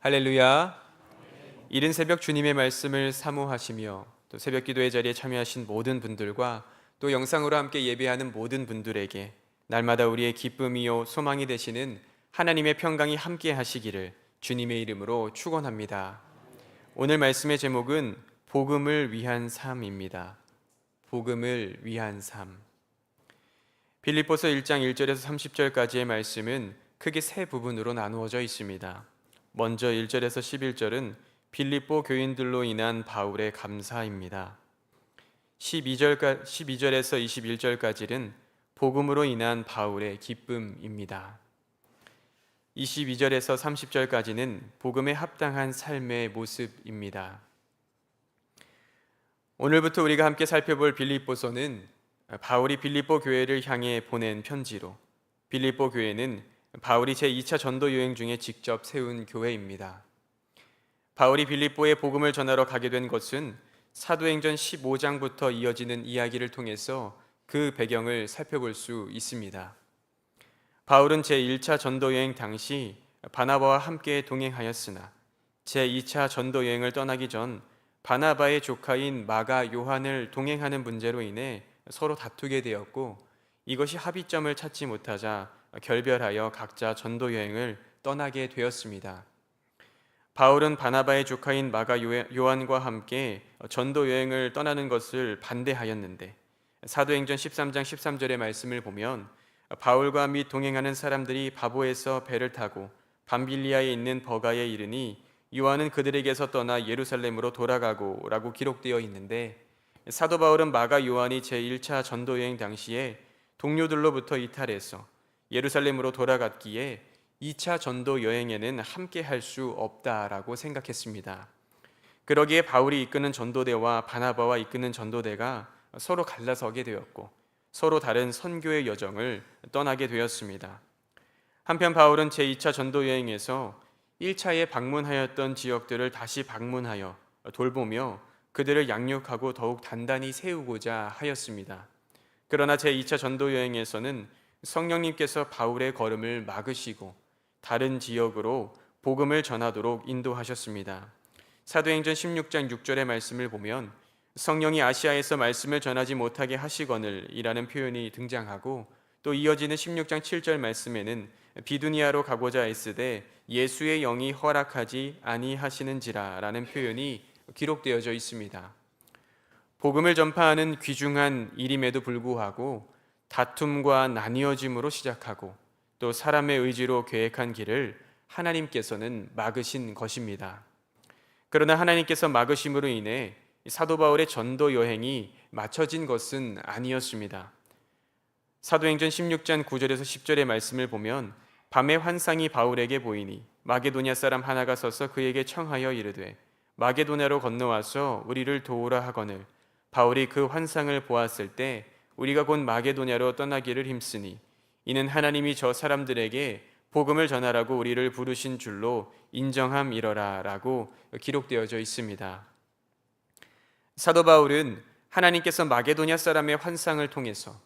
할렐루야. 이른 새벽 주님의 말씀을 사모하시며 또 새벽 기도의 자리에 참여하신 모든 분들과 또 영상으로 함께 예배하는 모든 분들에게 날마다 우리의 기쁨이요 소망이 되시는 하나님의 평강이 함께 하시기를 주님의 이름으로 축원합니다. 오늘 말씀의 제목은 복음을 위한 삶입니다. 복음을 위한 삶. 빌립보서 1장 1절에서 30절까지의 말씀은 크게 세 부분으로 나누어져 있습니다. 먼저 1절에서 11절은 빌립보 교인들로 인한 바울의 감사입니다. 12절에서 21절까지는 복음으로 인한 바울의 기쁨입니다. 22절에서 30절까지는 복음에 합당한 삶의 모습입니다. 오늘부터 우리가 함께 살펴볼 빌립보서는 바울이 빌립보 교회를 향해 보낸 편지로, 빌립보 교회는 바울이 제2차 전도 여행 중에 직접 세운 교회입니다. 바울이 빌립보에 복음을 전하러 가게 된 것은 사도행전 15장부터 이어지는 이야기를 통해서 그 배경을 살펴볼 수 있습니다. 바울은 제1차 전도 여행 당시 바나바와 함께 동행하였으나 제2차 전도 여행을 떠나기 전 바나바의 조카인 마가 요한을 동행하는 문제로 인해 서로 다투게 되었고, 이것이 합의점을 찾지 못하자 결별하여 각자 전도 여행을 떠나게 되었습니다. 바울은 바나바의 조카인 마가 요한과 함께 전도 여행을 떠나는 것을 반대하였는데, 사도행전 13장 13절의 말씀을 보면 바울과 및 동행하는 사람들이 바보에서 배를 타고 밤빌리아에 있는 버가에 이르니 요한은 그들에게서 떠나 예루살렘으로 돌아가고 라고 기록되어 있는데, 사도 바울은 마가 요한이 제1차 전도 여행 당시에 동료들로부터 이탈해서 예루살렘으로 돌아갔기에 2차 전도 여행에는 함께 할 수 없다라고 생각했습니다. 그러기에 바울이 이끄는 전도대와 바나바와 이끄는 전도대가 서로 갈라서게 되었고 서로 다른 선교의 여정을 떠나게 되었습니다. 한편 바울은 제2차 전도 여행에서 1차에 방문하였던 지역들을 다시 방문하여 돌보며 그들을 양육하고 더욱 단단히 세우고자 하였습니다. 그러나 제2차 전도 여행에서는 성령님께서 바울의 걸음을 막으시고 다른 지역으로 복음을 전하도록 인도하셨습니다. 사도행전 16장 6절의 말씀을 보면 성령이 아시아에서 말씀을 전하지 못하게 하시거늘 이라는 표현이 등장하고, 또 이어지는 16장 7절 말씀에는 비두니아로 가고자 애쓰되 예수의 영이 허락하지 아니하시는지라 라는 표현이 기록되어져 있습니다. 복음을 전파하는 귀중한 일임에도 불구하고 다툼과 나뉘어짐으로 시작하고 또 사람의 의지로 계획한 길을 하나님께서는 막으신 것입니다. 그러나 하나님께서 막으심으로 인해 사도 바울의 전도 여행이 맞춰진 것은 아니었습니다. 사도행전 16장 9절에서 10절의 말씀을 보면 밤에 환상이 바울에게 보이니 마게도냐 사람 하나가 서서 그에게 청하여 이르되 마게도냐로 건너와서 우리를 도우라 하거늘 바울이 그 환상을 보았을 때 우리가 곧 마게도냐로 떠나기를 힘쓰니 이는 하나님이 저 사람들에게 복음을 전하라고 우리를 부르신 줄로 인정함이러라 라고 기록되어져 있습니다. 사도 바울은 하나님께서 마게도냐 사람의 환상을 통해서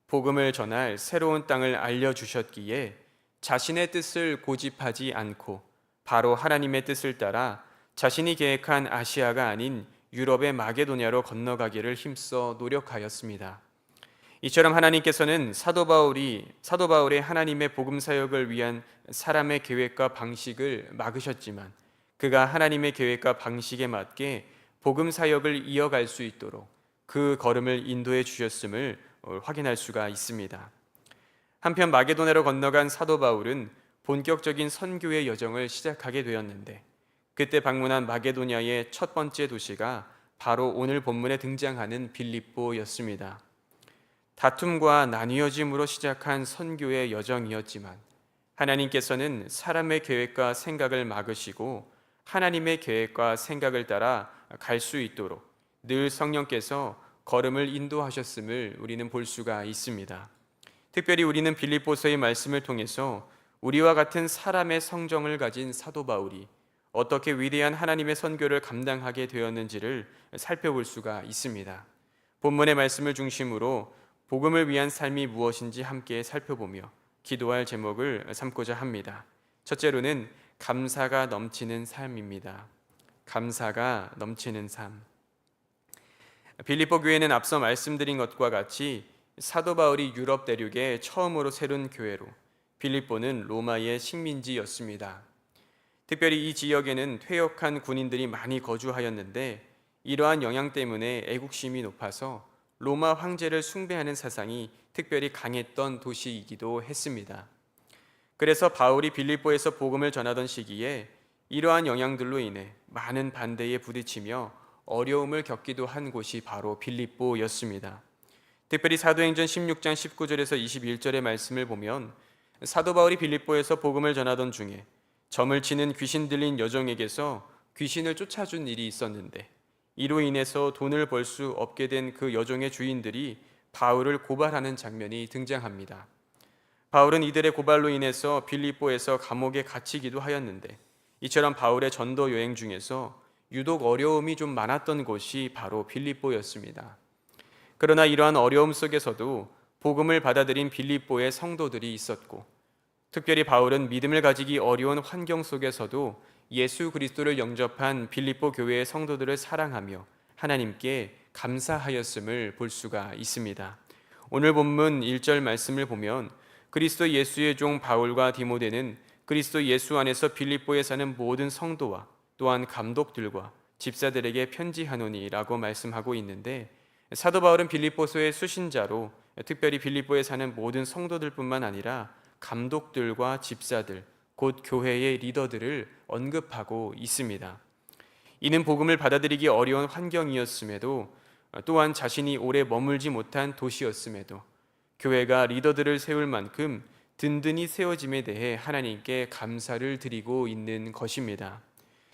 복음을 전할 새로운 땅을 알려주셨기에 자신의 뜻을 고집하지 않고 바로 하나님의 뜻을 따라 자신이 계획한 아시아가 아닌 유럽의 마게도냐로 건너가기를 힘써 노력하였습니다. 이처럼 하나님께서는 사도 바울의 하나님의 복음 사역을 위한 사람의 계획과 방식을 막으셨지만 그가 하나님의 계획과 방식에 맞게 복음 사역을 이어갈 수 있도록 그 걸음을 인도해 주셨음을 확인할 수가 있습니다. 한편 마게도냐로 건너간 사도 바울은 본격적인 선교의 여정을 시작하게 되었는데, 그때 방문한 마게도냐의 첫 번째 도시가 바로 오늘 본문에 등장하는 빌립보였습니다. 다툼과 나뉘어짐으로 시작한 선교의 여정이었지만 하나님께서는 사람의 계획과 생각을 막으시고 하나님의 계획과 생각을 따라 갈 수 있도록 늘 성령께서 걸음을 인도하셨음을 우리는 볼 수가 있습니다. 특별히 우리는 빌립보서의 말씀을 통해서 우리와 같은 사람의 성정을 가진 사도 바울이 어떻게 위대한 하나님의 선교를 감당하게 되었는지를 살펴볼 수가 있습니다. 본문의 말씀을 중심으로 복음을 위한 삶이 무엇인지 함께 살펴보며 기도할 제목을 삼고자 합니다. 첫째로는 감사가 넘치는 삶입니다. 감사가 넘치는 삶. 빌립보 교회는 앞서 말씀드린 것과 같이 사도 바울이 유럽 대륙에 처음으로 세운 교회로 빌립보는 로마의 식민지였습니다. 특별히 이 지역에는 퇴역한 군인들이 많이 거주하였는데 이러한 영향 때문에 애국심이 높아서 로마 황제를 숭배하는 사상이 특별히 강했던 도시이기도 했습니다. 그래서 바울이 빌립보에서 복음을 전하던 시기에 이러한 영향들로 인해 많은 반대에 부딪히며 어려움을 겪기도 한 곳이 바로 빌립보였습니다. 특별히 사도행전 16장 19절에서 21절의 말씀을 보면 사도 바울이 빌립보에서 복음을 전하던 중에 점을 치는 귀신 들린 여종에게서 귀신을 쫓아준 일이 있었는데 이로 인해서 돈을 벌 수 없게 된 그 여종의 주인들이 바울을 고발하는 장면이 등장합니다. 바울은 이들의 고발로 인해서 빌립보에서 감옥에 갇히기도 하였는데 이처럼 바울의 전도 여행 중에서 유독 어려움이 좀 많았던 곳이 바로 빌립보였습니다. 그러나 이러한 어려움 속에서도 복음을 받아들인 빌립보의 성도들이 있었고 특별히 바울은 믿음을 가지기 어려운 환경 속에서도 예수 그리스도를 영접한 빌립보 교회의 성도들을 사랑하며 하나님께 감사하였음을 볼 수가 있습니다. 오늘 본문 1절 말씀을 보면 그리스도 예수의 종 바울과 디모데는 그리스도 예수 안에서 빌립보에 사는 모든 성도와 또한 감독들과 집사들에게 편지하노니라고 말씀하고 있는데 사도 바울은 빌립보서의 수신자로 특별히 빌립보에 사는 모든 성도들뿐만 아니라 감독들과 집사들, 곧 교회의 리더들을 언급하고 있습니다. 이는 복음을 받아들이기 어려운 환경이었음에도 또한 자신이 오래 머물지 못한 도시였음에도 교회가 리더들을 세울 만큼 든든히 세워짐에 대해 하나님께 감사를 드리고 있는 것입니다.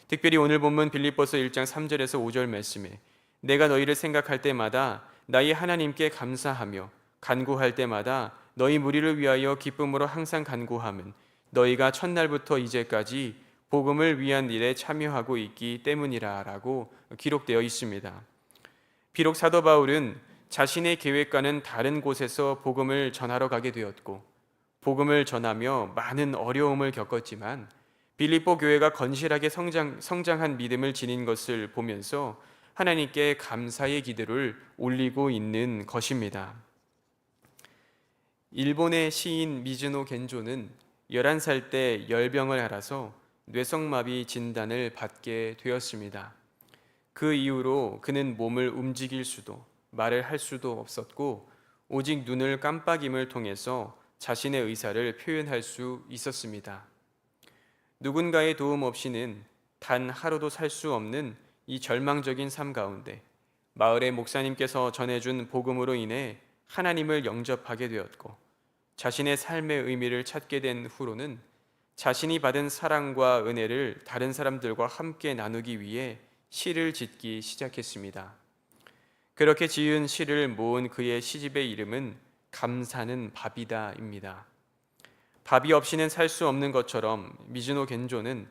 특별히 오늘 본문 빌립보서 1장 3절에서 5절 말씀에 내가 너희를 생각할 때마다 나의 하나님께 감사하며 간구할 때마다 너희 무리를 위하여 기쁨으로 항상 간구함은 너희가 첫날부터 이제까지 복음을 위한 일에 참여하고 있기 때문이라 라고 기록되어 있습니다. 비록 사도 바울은 자신의 계획과는 다른 곳에서 복음을 전하러 가게 되었고 복음을 전하며 많은 어려움을 겪었지만 빌립보 교회가 건실하게 성장한 믿음을 지닌 것을 보면서 하나님께 감사의 기도를 올리고 있는 것입니다. 일본의 시인 미즈노 겐조는 11살 때 열병을 앓아서 뇌성마비 진단을 받게 되었습니다. 그 이후로 그는 몸을 움직일 수도 말을 할 수도 없었고 오직 눈을 깜빡임을 통해서 자신의 의사를 표현할 수 있었습니다. 누군가의 도움 없이는 단 하루도 살 수 없는 이 절망적인 삶 가운데 마을의 목사님께서 전해준 복음으로 인해 하나님을 영접하게 되었고 자신의 삶의 의미를 찾게 된 후로는 자신이 받은 사랑과 은혜를 다른 사람들과 함께 나누기 위해 시를 짓기 시작했습니다. 그렇게 지은 시를 모은 그의 시집의 이름은 감사는 밥이다입니다. 밥이 없이는 살 수 없는 것처럼 미즈노 겐조는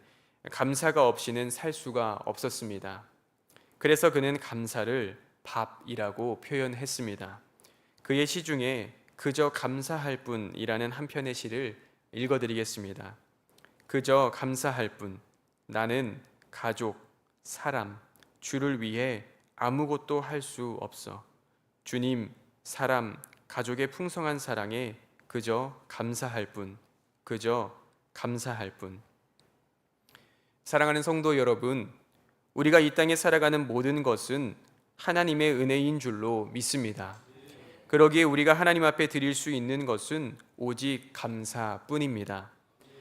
감사가 없이는 살 수가 없었습니다. 그래서 그는 감사를 밥이라고 표현했습니다. 그의 시 중에 그저 감사할 뿐이라는 한 편의 시를 읽어드리겠습니다. 그저 감사할 뿐, 나는 가족, 사람, 주를 위해 아무것도 할 수 없어. 주님, 사람, 가족의 풍성한 사랑에 그저 감사할 뿐, 그저 감사할 뿐. 사랑하는 성도 여러분, 우리가 이 땅에 살아가는 모든 것은 하나님의 은혜인 줄로 믿습니다. 그러기에 우리가 하나님 앞에 드릴 수 있는 것은 오직 감사뿐입니다.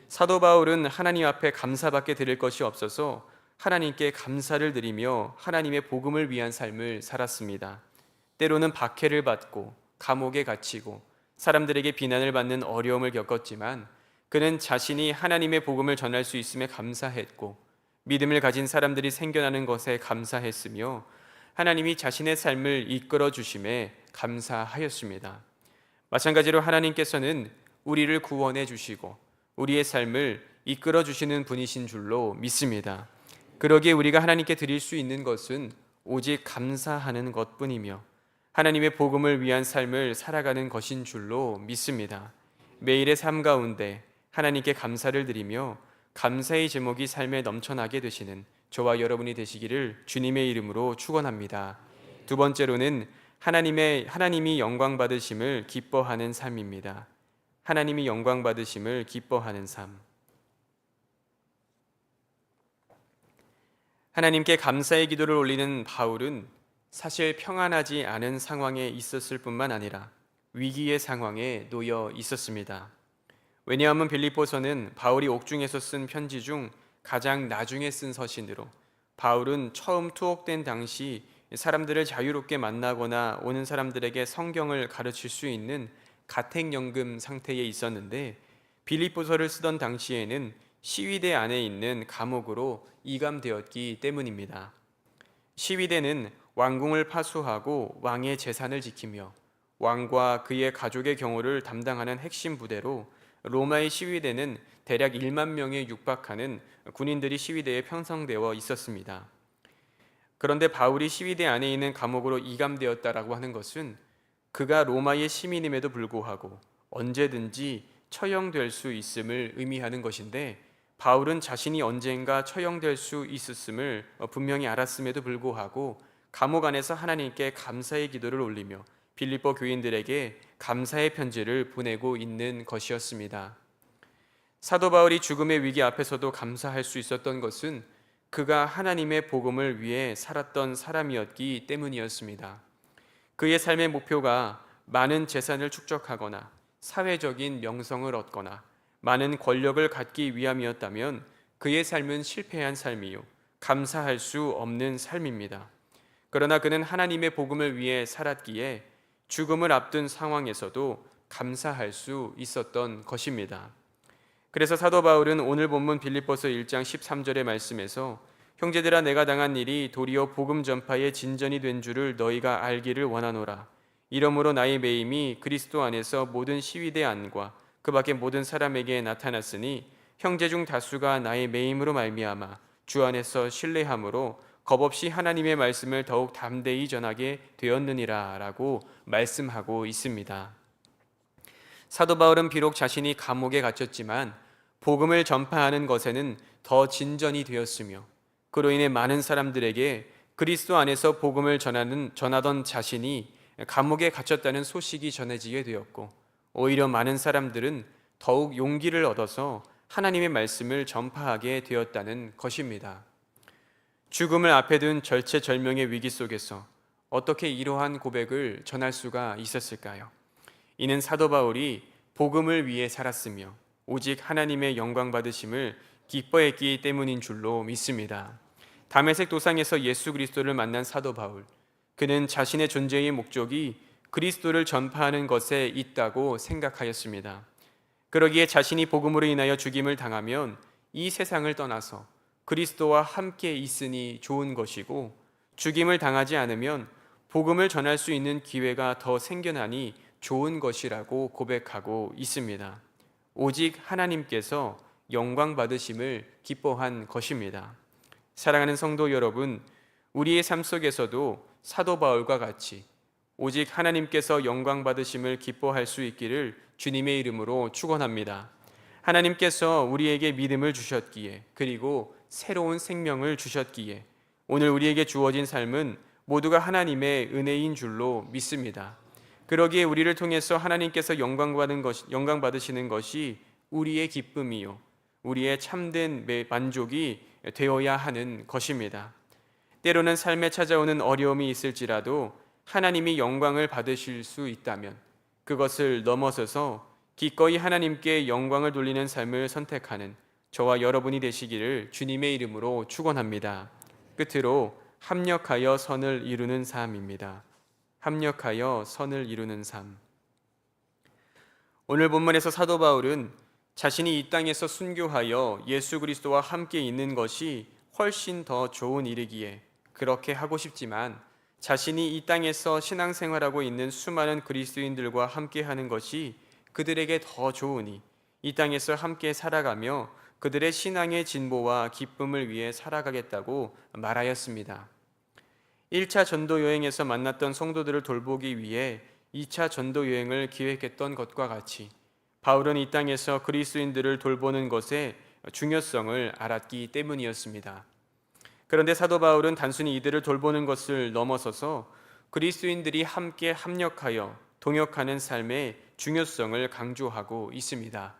사도 바울은 하나님 앞에 감사밖에 드릴 것이 없어서 하나님께 감사를 드리며 하나님의 복음을 위한 삶을 살았습니다. 때로는 박해를 받고 감옥에 갇히고 사람들에게 비난을 받는 어려움을 겪었지만 그는 자신이 하나님의 복음을 전할 수 있음에 감사했고 믿음을 가진 사람들이 생겨나는 것에 감사했으며 하나님이 자신의 삶을 이끌어 주심에 감사하였습니다. 마찬가지로 하나님께서는 우리를 구원해 주시고 우리의 삶을 이끌어 주시는 분이신 줄로 믿습니다. 그러기에 우리가 하나님께 드릴 수 있는 것은 오직 감사하는 것뿐이며 하나님의 복음을 위한 삶을 살아가는 것인 줄로 믿습니다. 매일의 삶 가운데 하나님께 감사를 드리며 감사의 제목이 삶에 넘쳐나게 되시는 저와 여러분이 되시기를 주님의 이름으로 축원합니다. 두 번째로는 하나님이 영광 받으심을 기뻐하는 삶입니다. 하나님이 영광 받으심을 기뻐하는 삶. 하나님께 감사의 기도를 올리는 바울은 사실 평안하지 않은 상황에 있었을 뿐만 아니라 위기의 상황에 놓여 있었습니다. 왜냐하면 빌립보서는 바울이 옥중에서 쓴 편지 중 가장 나중에 쓴 서신으로 바울은 처음 투옥된 당시 사람들을 자유롭게 만나거나 오는 사람들에게 성경을 가르칠 수 있는 가택연금 상태에 있었는데, 빌립보서를 쓰던 당시에는 시위대 안에 있는 감옥으로 이감되었기 때문입니다. 시위대는 왕궁을 파수하고 왕의 재산을 지키며 왕과 그의 가족의 경호를 담당하는 핵심 부대로 로마의 시위대는 대략 1만 명에 육박하는 군인들이 시위대에 편성되어 있었습니다. 그런데 바울이 시위대 안에 있는 감옥으로 이감되었다라고 하는 것은 그가 로마의 시민임에도 불구하고 언제든지 처형될 수 있음을 의미하는 것인데, 바울은 자신이 언젠가 처형될 수 있었음을 분명히 알았음에도 불구하고 감옥 안에서 하나님께 감사의 기도를 올리며 빌립보 교인들에게 감사의 편지를 보내고 있는 것이었습니다. 사도 바울이 죽음의 위기 앞에서도 감사할 수 있었던 것은 그가 하나님의 복음을 위해 살았던 사람이었기 때문이었습니다. 그의 삶의 목표가 많은 재산을 축적하거나 사회적인 명성을 얻거나 많은 권력을 갖기 위함이었다면 그의 삶은 실패한 삶이요, 감사할 수 없는 삶입니다. 그러나 그는 하나님의 복음을 위해 살았기에 죽음을 앞둔 상황에서도 감사할 수 있었던 것입니다. 그래서 사도 바울은 오늘 본문 빌립보서 1장 13절의 말씀에서 형제들아, 내가 당한 일이 도리어 복음 전파의 진전이 된 줄을 너희가 알기를 원하노라. 이러므로 나의 매임이 그리스도 안에서 모든 시위대 안과 그 밖의 모든 사람에게 나타났으니 형제 중 다수가 나의 매임으로 말미암아 주 안에서 신뢰함으로 겁없이 하나님의 말씀을 더욱 담대히 전하게 되었느니라 라고 말씀하고 있습니다. 사도 바울은 비록 자신이 감옥에 갇혔지만 복음을 전파하는 것에는 더 진전이 되었으며, 그로 인해 많은 사람들에게 그리스도 안에서 복음을 전하던 자신이 감옥에 갇혔다는 소식이 전해지게 되었고, 오히려 많은 사람들은 더욱 용기를 얻어서 하나님의 말씀을 전파하게 되었다는 것입니다. 죽음을 앞에 둔 절체절명의 위기 속에서 어떻게 이러한 고백을 전할 수가 있었을까요? 이는 사도 바울이 복음을 위해 살았으며 오직 하나님의 영광 받으심을 기뻐했기 때문인 줄로 믿습니다. 다메섹 도상에서 예수 그리스도를 만난 사도 바울, 그는 자신의 존재의 목적이 그리스도를 전파하는 것에 있다고 생각하였습니다. 그러기에 자신이 복음으로 인하여 죽임을 당하면 이 세상을 떠나서 그리스도와 함께 있으니 좋은 것이고, 죽임을 당하지 않으면 복음을 전할 수 있는 기회가 더 생겨나니 좋은 것이라고 고백하고 있습니다. 오직 하나님께서 영광 받으심을 기뻐한 것입니다. 사랑하는 성도 여러분, 우리의 삶 속에서도 사도 바울과 같이 오직 하나님께서 영광 받으심을 기뻐할 수 있기를 주님의 이름으로 축원합니다. 하나님께서 우리에게 믿음을 주셨기에, 그리고 새로운 생명을 주셨기에 오늘 우리에게 주어진 삶은 모두가 하나님의 은혜인 줄로 믿습니다. 그러기에 우리를 통해서 하나님께서 영광 받으시는 것이 우리의 기쁨이요, 우리의 참된 만족이 되어야 하는 것입니다. 때로는 삶에 찾아오는 어려움이 있을지라도 하나님이 영광을 받으실 수 있다면 그것을 넘어서서 기꺼이 하나님께 영광을 돌리는 삶을 선택하는 저와 여러분이 되시기를 주님의 이름으로 축원합니다. 끝으로 합력하여 선을 이루는 삶입니다. 합력하여 선을 이루는 삶. 오늘 본문에서 사도 바울은 자신이 이 땅에서 순교하여 예수 그리스도와 함께 있는 것이 훨씬 더 좋은 일이기에 그렇게 하고 싶지만, 자신이 이 땅에서 신앙생활하고 있는 수많은 그리스도인들과 함께 하는 것이 그들에게 더 좋으니 이 땅에서 함께 살아가며 그들의 신앙의 진보와 기쁨을 위해 살아가겠다고 말하였습니다. 1차 전도 여행에서 만났던 성도들을 돌보기 위해 2차 전도 여행을 기획했던 것과 같이 바울은 이 땅에서 그리스도인들을 돌보는 것에 중요성을 알았기 때문이었습니다. 그런데 사도 바울은 단순히 이들을 돌보는 것을 넘어서서 그리스도인들이 함께 합력하여 동역하는 삶의 중요성을 강조하고 있습니다.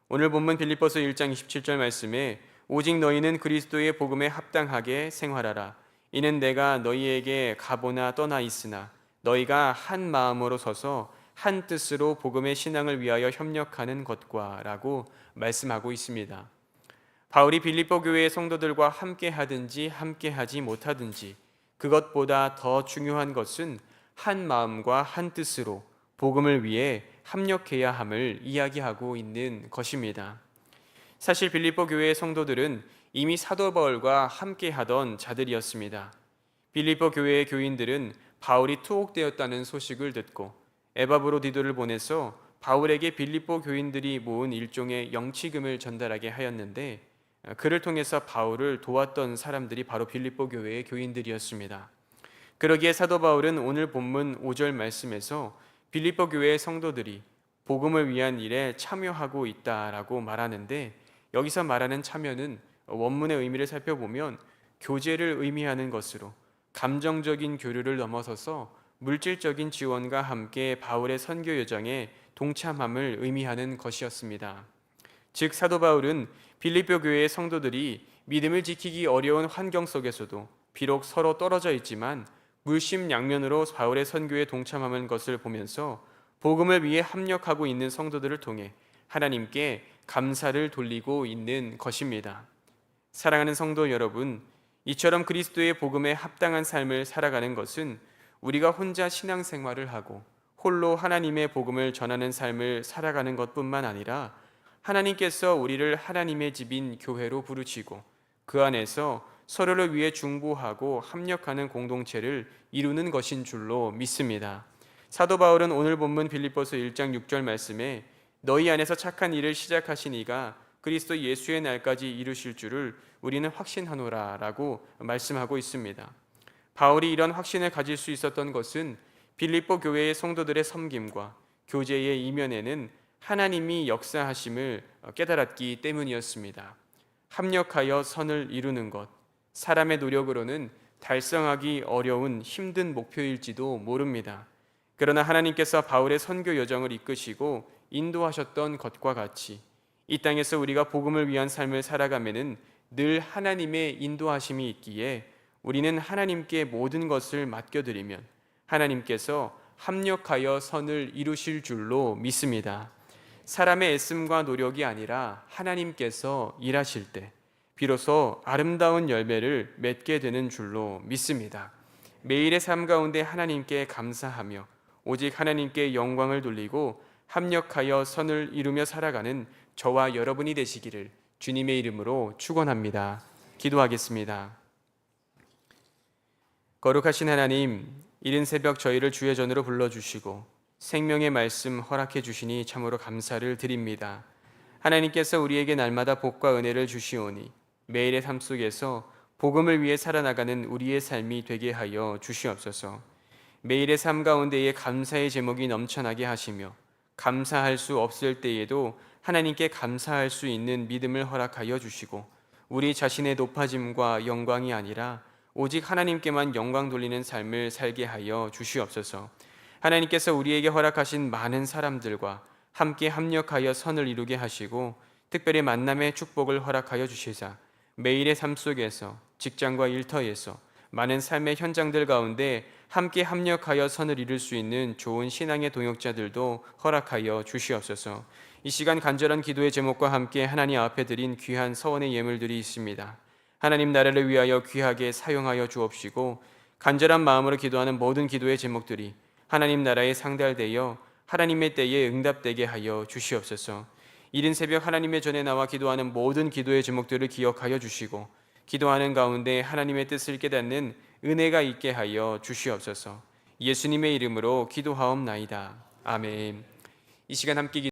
오늘 본문 빌립보서 1장 27절 말씀에 오직 너희는 그리스도의 복음에 합당하게 생활하라. 이는 내가 너희에게 가보나 떠나 있으나 너희가 한 마음으로 서서 한 뜻으로 복음의 신앙을 위하여 협력하는 것과 라고 말씀하고 있습니다. 바울이 빌립보 교회의 성도들과 함께 하든지 함께 하지 못하든지 그것보다 더 중요한 것은 한 마음과 한 뜻으로 복음을 위해 합력해야 함을 이야기하고 있는 것입니다. 사실 빌립보 교회의 성도들은 이미 사도 바울과 함께 하던 자들이었습니다. 빌립보 교회의 교인들은 바울이 투옥되었다는 소식을 듣고 에바브로디도를 보내서 바울에게 빌립보 교인들이 모은 일종의 영치금을 전달하게 하였는데 그를 통해서 바울을 도왔던 사람들이 바로 빌립보 교회의 교인들이었습니다. 그러기에 사도 바울은 오늘 본문 5절 말씀에서 빌립보 교회의 성도들이 복음을 위한 일에 참여하고 있다라고 말하는데 여기서 말하는 참여는 원문의 의미를 살펴보면 교제를 의미하는 것으로 감정적인 교류를 넘어서서 물질적인 지원과 함께 바울의 선교 여정에 동참함을 의미하는 것이었습니다. 즉 사도 바울은 빌립보 교회의 성도들이 믿음을 지키기 어려운 환경 속에서도 비록 서로 떨어져 있지만 물심양면으로 바울의 선교에 동참하는 것을 보면서 복음을 위해 합력하고 있는 성도들을 통해 하나님께 감사를 돌리고 있는 것입니다. 사랑하는 성도 여러분, 이처럼 그리스도의 복음에 합당한 삶을 살아가는 것은 우리가 혼자 신앙생활을 하고 홀로 하나님의 복음을 전하는 삶을 살아가는 것뿐만 아니라 하나님께서 우리를 하나님의 집인 교회로 부르시고 그 안에서 서로를 위해 중보하고 합력하는 공동체를 이루는 것인 줄로 믿습니다. 사도 바울은 오늘 본문 빌립보서 1장 6절 말씀에 너희 안에서 착한 일을 시작하신 이가 그리스도 예수의 날까지 이루실 줄을 우리는 확신하노라 라고 말씀하고 있습니다. 바울이 이런 확신을 가질 수 있었던 것은 빌립보 교회의 성도들의 섬김과 교제의 이면에는 하나님이 역사하심을 깨달았기 때문이었습니다. 합력하여 선을 이루는 것, 사람의 노력으로는 달성하기 어려운 힘든 목표일지도 모릅니다. 그러나 하나님께서 바울의 선교 여정을 이끄시고 인도하셨던 것과 같이 이 땅에서 우리가 복음을 위한 삶을 살아가면은 늘 하나님의 인도하심이 있기에 우리는 하나님께 모든 것을 맡겨드리면 하나님께서 합력하여 선을 이루실 줄로 믿습니다. 사람의 애씀과 노력이 아니라 하나님께서 일하실 때 비로소 아름다운 열매를 맺게 되는 줄로 믿습니다. 매일의 삶 가운데 하나님께 감사하며 오직 하나님께 영광을 돌리고 합력하여 선을 이루며 살아가는 저와 여러분이 되시기를 주님의 이름으로 축원합니다. 기도하겠습니다. 거룩하신 하나님, 이른 새벽 저희를 주의 전으로 불러주시고 생명의 말씀 허락해 주시니 참으로 감사를 드립니다. 하나님께서 우리에게 날마다 복과 은혜를 주시오니 매일의 삶 속에서 복음을 위해 살아나가는 우리의 삶이 되게 하여 주시옵소서. 매일의 삶 가운데에 감사의 제목이 넘쳐나게 하시며 감사할 수 없을 때에도 하나님께 감사할 수 있는 믿음을 허락하여 주시고 우리 자신의 높아짐과 영광이 아니라 오직 하나님께만 영광 돌리는 삶을 살게 하여 주시옵소서. 하나님께서 우리에게 허락하신 많은 사람들과 함께 합력하여 선을 이루게 하시고 특별히 만남의 축복을 허락하여 주시사 매일의 삶 속에서 직장과 일터에서 많은 삶의 현장들 가운데 함께 합력하여 선을 이룰 수 있는 좋은 신앙의 동역자들도 허락하여 주시옵소서. 이 시간 간절한 기도의 제목과 함께 하나님 앞에 드린 귀한 서원의 예물들이 있습니다. 하나님 나라를 위하여 귀하게 사용하여 주옵시고 간절한 마음으로 기도하는 모든 기도의 제목들이 하나님 나라에 상달되어 하나님의 때에 응답되게 하여 주시옵소서. 이른 새벽 하나님의 전에 나와 기도하는 모든 기도의 제목들을 기억하여 주시고 기도하는 가운데 하나님의 뜻을 깨닫는 은혜가 있게 하여 주시옵소서. 예수님의 이름으로 기도하옵나이다. 아멘. 이 시간 함께